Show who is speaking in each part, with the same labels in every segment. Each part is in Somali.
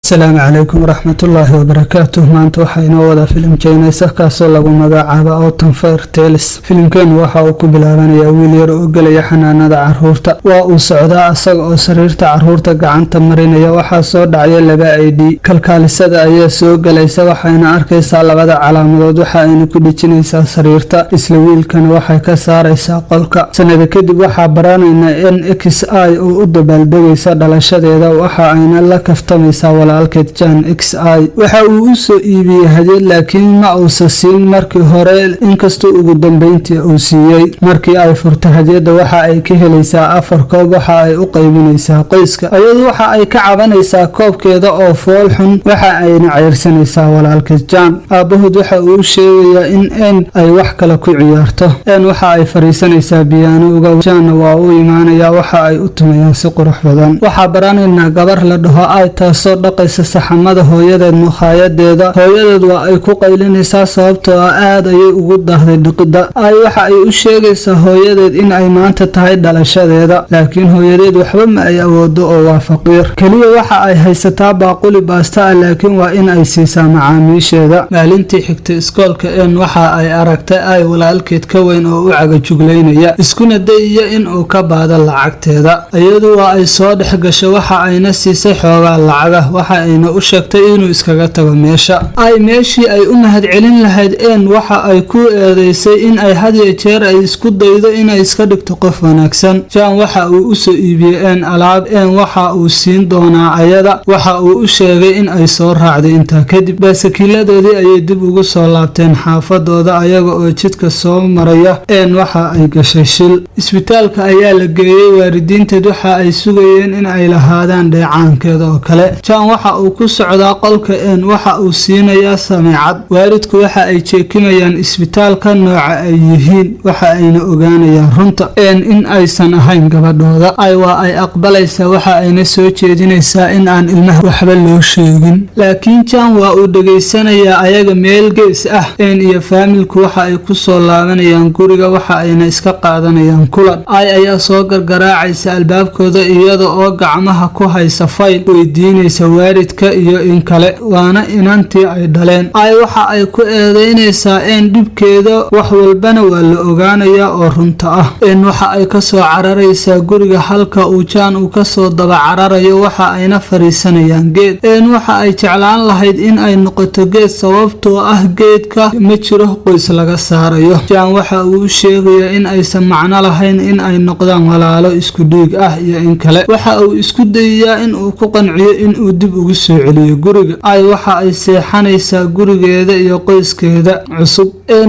Speaker 1: السلام عليكم ورحمة الله وبركاته. maanta waxaa inoo wada filim Chinese kaasoo lagu magacaabo Autumn Fairy Tales. filimkan waxa uu ku bilaabanayaa wiil yar oo galaya xanaanada caruurta. waa uu socdaa asaga oo sariirta caruurta gacanta marinaya. waxaa soo dhacaya laba ID kalkaalisada ayaa soo galaysa waxayna arkaysaa labada calaamadood waxa ayna ku dhijinaysaa sariirta. isla wiilkan waxay ka saaraysaa qolka. sanad kadib waxaa baranaynaa in XI oo u dabaaldegaysa dhalashadeeda waxa ayna la kaftamaysaa walaalkeed Jan XI. waxa uu u soo iibiyay hadiyad laakiin ma uusan siin markii hore inkastoo ugu dambeyntii uu siiyay. markii ay furtay hadiyada waxa ay ka helaysaa 4 koob waxa ay u qaybinaysaa qoyska. ayadu waxa ay ka cabanaysaa koobkeeda oo fool xun waxa ayna ceyrsanaysaa walaalkeed Jan. aabahood waxa uu sheegayaa in ay wax kale ku ciyaarto. waxa ay fariisanaysaa piano-ga. Jan waa uu imaanaya waxa ay u tumayaan si qurux badan. waxa baranaynaa gabar la dhaho ay taasoo dhaqaysa saxamada hooyadeed mukhayadeeda. hooyadeed waa ay ku qaylinaysaa sababtoo ah aad ayay ugu dahday dhiqida. ay waxa ay u sheegaysaa hooyadeed in ay maanta tahay dhalashadeeda laakiin hooyadeed waxba ma ay awoodo oo waa faqiir. kaliya waxa ay haysataa baaquli baasta ah laakiin waa in ay siisaa macaamiisheeda. maalintii xigtay iskoolka waxa ay aragtay ay walaalkeed ka weyn oo u cagajuglaynaya iskuna dayaya in uu ka baado lacagteeda. iyadu waa ay soo dhex gashay waxa ayna siisay xoogaa lacaga waxa ayna u sheegtay inuu iskaga tago meesha. ay meeshii ay u mahadcelin lahayd waxa ay ku eedeysay in ay had iyo jeer ay isku daydo inay iska dhigto qof wanaagsan. Jan waxa uu u soo iibiyay alaab waxa uu siin doonaa ayada. waxa uu u sheegay in ay soo raacday intaa kadib baasakiiladoodii ayay dib ugu soo laabteen xaafadooda ayaga oo jidka soo maraya waxa ay gashay shil. isbitaalka ayaa la geeyay. waalidiinteed waxa ay sugayeen in ay lahaadaan dheecaankeeda oo kale. Jan waxa uu ku socdaa qolka waxa uu siinayaa sameecad. waalidku waxa ay jeekimayaan isbitaalka nooca ay yihiin waxa ayna ogaanayaan runta in aysan ahayn gabadhooda. waa ay aqbalaysaa waxa ayna soo jeedinaysaa in aan ilmaha waxba loo sheegin. laakiin Jan waa uu dhageysanayaa ayaga meel gees ah iyo faamilku waxa ay ku soo laabanayaan guriga waxa ayna iska qaadanayaan kulan. ayaa soo gargaraacaysa albaabkooda iyada oo gacmaha ku haysa fayl weydiinaysa waalidka iyo in kale waana inantii ay dhaleen. waxa ay ku eedeynaysaa dhibkeeda wax walbana waa la ogaanayaa oo runta ah. waxa ay ka soo cararaysaa guriga halka uu Jan uu ka soo daba cararayo waxa ayna fariisanayaan geed. waxa ay jeclaan lahayd in ay noqoto geed sababtoo ah geedka ma jiro qoys laga saarayo. Jan waxa uu sheegayaa in aysan macno lahayn in ay noqdaan walaalo isku dhiig ah iyo in kale. waxa uu isku dayayaa in uu ku qanciyo in uu dib ugu soo celiyo guriga. waxa ay seexanaysaa gurigeeda iyo qoyskeeda cusub.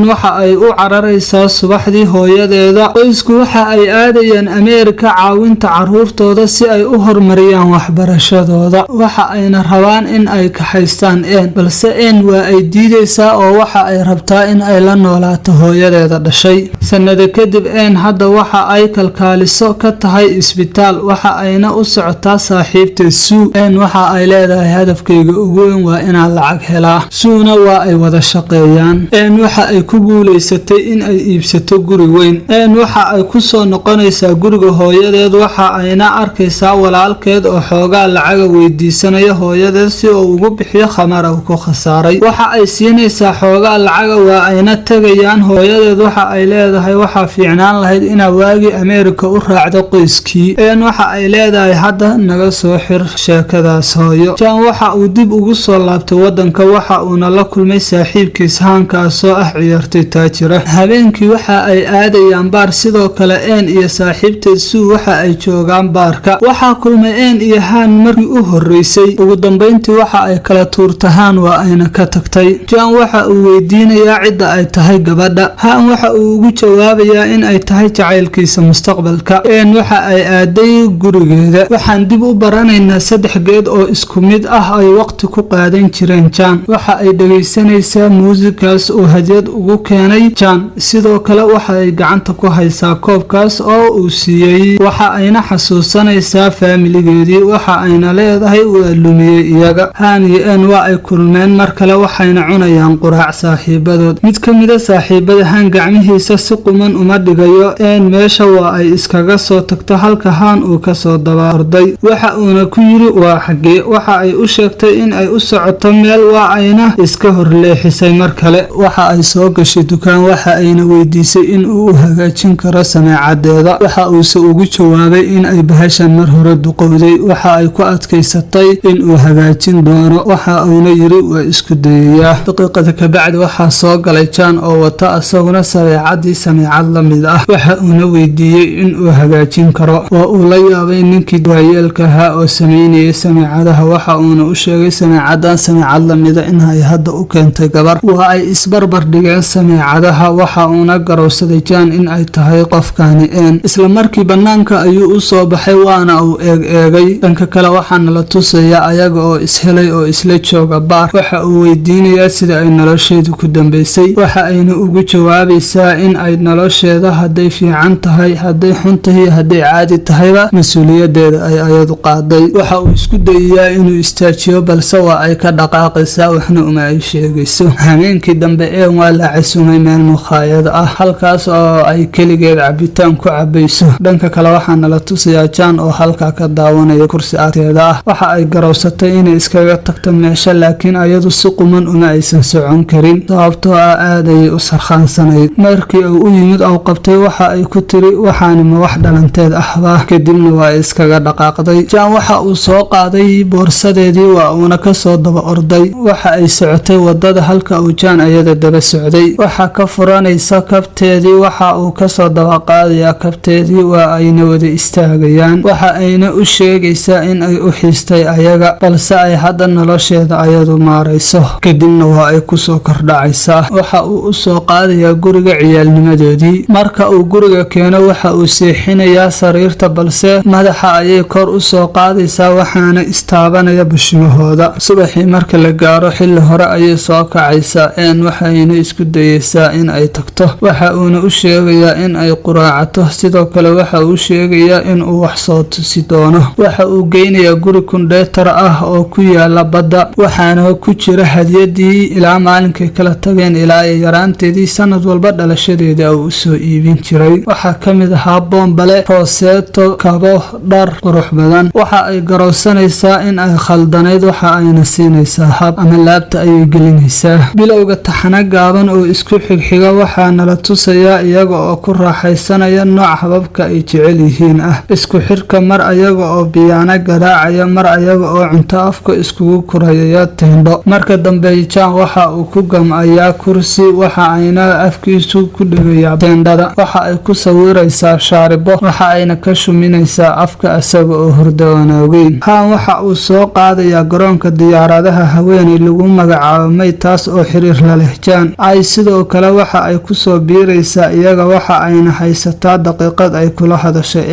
Speaker 1: waxa ay u cararaysaa subaxdii hooyadeeda. qoysku waxa ay aadayaan Ameerika caawinta caruurtooda si ay u horumariyaan waxbarashadooda. waxa ayna rabaan in ay kaxaystaan balse waa ay diidaysaa oo waxa ay rabtaa in ay la noolaato hooyadeeda dhashay. sanado kadib hadda waxa ay kalkaaliso ka tahay isbitaal waxa ayna u socotaa saaxiibteed Sue. waxa ay leedahay hadafkayga ugu weyn waa inaan lacag helaa. Sue-na waa ay wada shaqeeyaan. waxa ay ku guuleysatay in ay iibsato guri weyn. waxa ay ku soo noqonaysaa guriga hooyadeed waxa ayna arkaysaa walaalkeed oo xoogaa lacaga weydiisanaya hooyadeed si uu ugu bixiyo khamar uu ku khasaaray. waxa ay siinaysaa xoogaa lacaga waa ayna tagayaan. hooyadeed waxa ay leedahay waxa fiicnaan lahayd inaa waagi Ameerika u raacdo qoyskii. waxa ay leedahay hadda naga soo xir sheekadaas hooyo. Jan waxa uu dib ugu soo laabtay wadanka waxa uuna la kulmay saaxiibkiis hankaasoo ah ciyaartay taajira. habeenkii waxa ay aadayaan baar sidoo kale iyo saaxiibteed Sue waxa ay joogaan baarka. waxa kulmay iyo Han markii u horeysay. ugu dambeyntii waxa ay kala tuurtahaan waa ayna ka tagtay. Jan waxa uu weydiinayaa cidda ay tahay gabadha. Han waxa uu ugu jawaabayaa in ay tahay jacaylkiisa mustaqbalka. waxa ay aaday gurigeeda. waxaan dib u baranaynaa 3 geed oo isku mid ah ay waqti ku qaadan jireen Jan. waxa ay dhageysanaysaa muusikaas oo hadiyad ugu keenay Jan. sidoo kale waxa ay gacanta ku haysaa koobkaas oo uu siiyay. waxa ayna xasuusanaysaa faamiligeedii waxa ayna leedahay waa lumiyay iyaga. Han iyo waa ay kulmeen mar kale waxayna cunayaan quraac saaxiibadood. mid ka mid ah saaxiibada Han gacmihiisa si quman uma dhigayo meesha waa ay iskaga soo tagto halka Han uu ka soo daba orday. waxa uuna ku yiri waa xagee. waxa waxa ay u sheegtay in ay u socoto meel waa ayna iska horleexisay mar kale. waxa ay soo gashay dukaan waxa ayna weydiisay in uu u hagaajin karo sameecadeeda. waxa uuse ugu jawaabay in ay bahashan mar hore duqowday. waxa ay ku adkaysatay in uu hagaajin doono. waxa uuna yiri waa isku dayayaa. daqiiqada kabacdi waxaa soo galay Jan oo wata asaguna sameecad la mid ah. waxa uuna weydiiyey in uu hagaajin karo. waa uu la yaabay ninkii waayeelka ahaa oo sameynayay sameecadaha. waxa uuna u sheegay sameecadan sameecad la mid ah in ay hadda u keentay gabar. waa ay isbarbar dhigeen sameecadaha. waxa uuna garowsaday Jan in ay tahay qofkani isla markii banaanka ayuu u soo baxay waana uu eegay. dhanka kale waxaana la tusayaa ayaga oo ishelay oo isla jooga baar. waxa uu weydiinayaa sida ay nolosheedu ku dambeysay. waxa ayna ugu jawaabaysaa in ay nolosheeda hadday fiican tahay, hadday xun tahay, hadday caadi tahayba mas-uuliyadeeda ay ayadu qaaday. waxa uu isku dayayaa inuu istaajiyo balse waa ay ka dhaqaaqaysaa waxna uma ay sheegayso. habeenkii dambe waa la casumay meel mukhaayad ah halkaas oo ay keligeed cabitaan ku cabayso. dhanka kale waxaana la tusayaa Jan oo halkaa ka daawanaya kursi agteeda ah. waxa ay garowsatay inay iskaga tagto meesha laakiin ayadu si quman uma aysan socon karin sababtoo ah aad ayay u sarkhaansanayd. markii uu u yimid oo qabtay waxa ay ku tiri waxaani ma wax dhalanteed ahba. kadibna waa iskaga dhaqaaqday. Jan waxa uu soo qaaday boorsadeedii waa uuna kasoo daba orday. waxa ay socotay wadada halka uu Jan ayada daba socday. waxa ka furanaysa kabteedii. waxa uu kasoo daba qaadayaa kabteedii waa ayna wada istaagayaan. waxa ayna u sheegaysaa in ay u xiistay ayaga balse ay hadda nolosheeda ayadu maarayso. kadibna waa ay kusoo kordhacaysaa. waxa uu u soo qaadayaa guriga ciyaalnimadoodii. marka uu guriga keeno waxa uu seexinayaa sariirta balse madaxa ayay kor u soo qaadaysaa waxaana istaabanaya bushimahooda. subaxii marka la gaaro xilli hore ayay soo kacaysaa waxayna isku dayaysaa in ay tagto. waxa uuna u sheegayaa in ay quraacato. sidoo kale waxa uu sheegayaa in uu wax soo tusi doono. waxa uu geynayaa guri kundheetar ah oo ku yaala badda waxaana ku jira hadiyadii ilaa maalinkay kala tageen ilaa ay yaraanteedii sanad walba dhalashadeeda uu usoo iibin jiray. waxaa ka mid ahaa boombale, rooseeto, kabo, dhar qurux badan. waxa ay garowsanaysaa in ay khaldanayd. waxa ayna siinaysaa hab ama laabta ayay gelinaysaa. bilowga taxana gaaban oo isku xigxiga waxaana la tusayaa iyaga oo ku raaxaysanaya nooc hababka ay jecel yihiin ah. isku xirka mar ayaga oo biyaana garaacaya mar ayaga oo cunto afka iskugu kurayaya teendho. marka dambe Jan waxa uu ku gamcayaa kursi waxa ayna afkiisu ku dhegayaa teendhada. waxa ay ku sawiraysaa shaaribo. waxa ayna ka shuminaysaa afka asaga oo hurdo wanaageen. waxa uu soo qaadayaa garoonka diyaaradaha haweeney lagu magacaabo May taas oo xiriir la leh Jan. ay sidoo kale waxa ay kusoo biiraysaa iyaga waxa ayna haysataa daqiiqad ay kula hadashay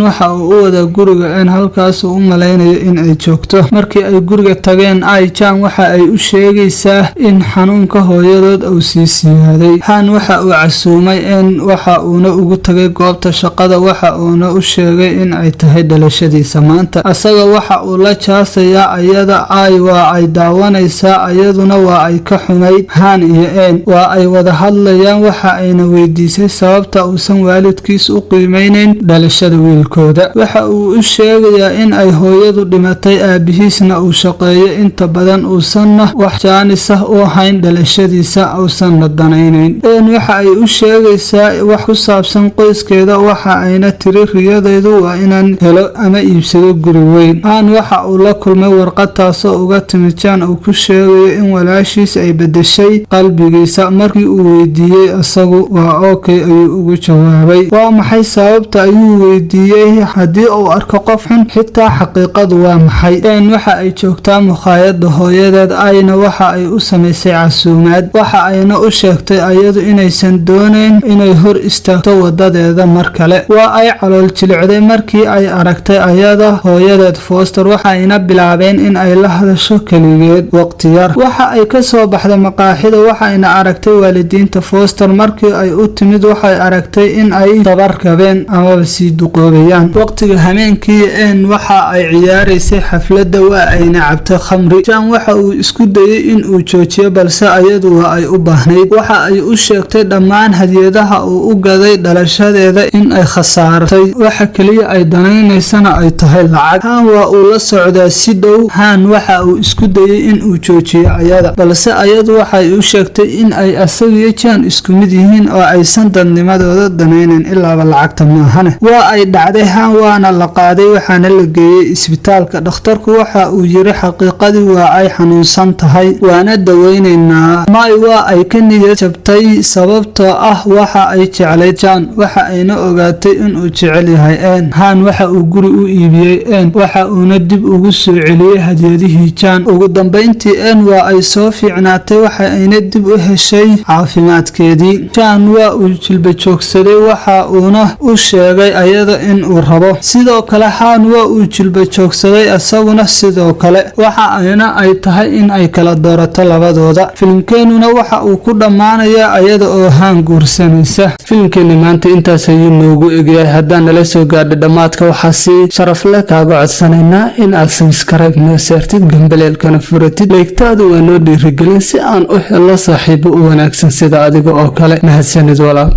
Speaker 1: waxa uu u wada guriga halkaas u malaynayo in ay joogto. markii ay guriga tageen Jan waxa ay u sheegaysaa in xanuunka hooyadood uu sii siyaaday. waxa uu casuumay waxa uuna ugu tagay goobta shaqada. waxa uuna u sheegay in ay tahay dhalashadiisa maanta. asaga waxa uu la jaasayaa ayada waa ay daawanaysaa ayaduna waa ay ka xumayd. iyo waa ay wada hadlayaan. waxa ayna weydiisay sababta uusan waalidkiis u qiimeyneyn dhalashada wiilkooda. waxa uu u sheegayaa in ay hooyadu dhimatay aabihiisna uu shaqeeyo inta badan uusanna wax jaanis ah u ahayn dhalashadiisa uusanna danayneyn. waxa ay u sheegaysaa wax ku saabsan qoyskeeda. waxa ayna tiri riyadaydu waa inaan helo ama iibsado guri weyn. waxa uu la kulmay warqad taasoo uga timid Jan uu ku sheegayo in walaashiis ay bedeshay qalbigiisa. markii uu weydiiyey asagu waa okay ayuu ugu jawaabay. waa maxay sababta ayuu weydiiyey haddii uu arko qof xun xitaa xaqiiqadu waa maxay. waxa ay joogtaa mukhaayada hooyadeed ayna waxa ay u samaysay casuumaad. waxa ayna u sheegtay ayadu inaysan dooneyn inay hor istaagto wadadeeda mar kale. waa ay calool jilicday markii ay aragtay ayada hooyadeed Foster. waxa ayna bilaabeen in ay la hadasho keligeed waqti yar. waxa ay ka soo baxday maqaaxida waxa ayna aragtay waalidiinta Foster. markii ay u timid waxay aragtay in ay tabar kabeen ama sii duqoobayaan. waqtiga habeenkii waxa ay ciyaaraysay xafladda waa ayna cabtay khamri. Jan waxa uu isku dayay in uu joojiyo balse ayadu waa ay u baahnayd. waxa ay u sheegtay dhammaan hadiyadaha uu u gaday dhalashadeeda in ay khasaartay. waxa kaliya ay danaynaysana ay tahay lacag. waa uu la socday socdaa si dhow. Han waxa uu isku dayay in uu joojiyo ayada, balse ayadu waxay u sheegtay in ay asagiyo Jan isku mid yihiin oo aysan dadnimadooda danaynin ilaaba lacagta maahane. waa ay dhacday Han waana la qaaday waxaana la geeyay isbitaalka. dhakhtarku waxa uu yiri xaqiiqadii waa ay xanuunsan tahay waana daweynaynaa. Mai waa ay ka niyad jabtay sababtoo ah waxa ay jeclay Jan, waxa ayna ogaatay in uu jecel yahay En. Han waxa uu guri u iibiyay En, waxa uuna dib ugu soo celiyay hadiyadihii Jan. ugu dambeyntii En waa ay soo fiicnaatay waxa ayna dib u heshay caafimaadkeedii. Jan waa uu jilba joogsaday waxa uuna u sheegay ayada in uu rabo. sidoo kale Han waa uu jilba joogsaday asaguna sidoo kale, waxa ayna ay tahay in ay kala doorato labadooda. filimkeenuna waxa uu ku dhammaanayaa ayada oo Han guursanaysa. filimkeeni maanta intaas ayuu noogu egyahay. haddaan nala soo gaadho dhammaadka waxaa si sharaf leh kaaga codsanaynaa in aad subscribe noo saartid, gambaleelkana furatid. leegtaadu waa noo dhiirigelin si aan u helo saaxiibo u wanaagsan sida adiga oo kale. mahadsanid walaal.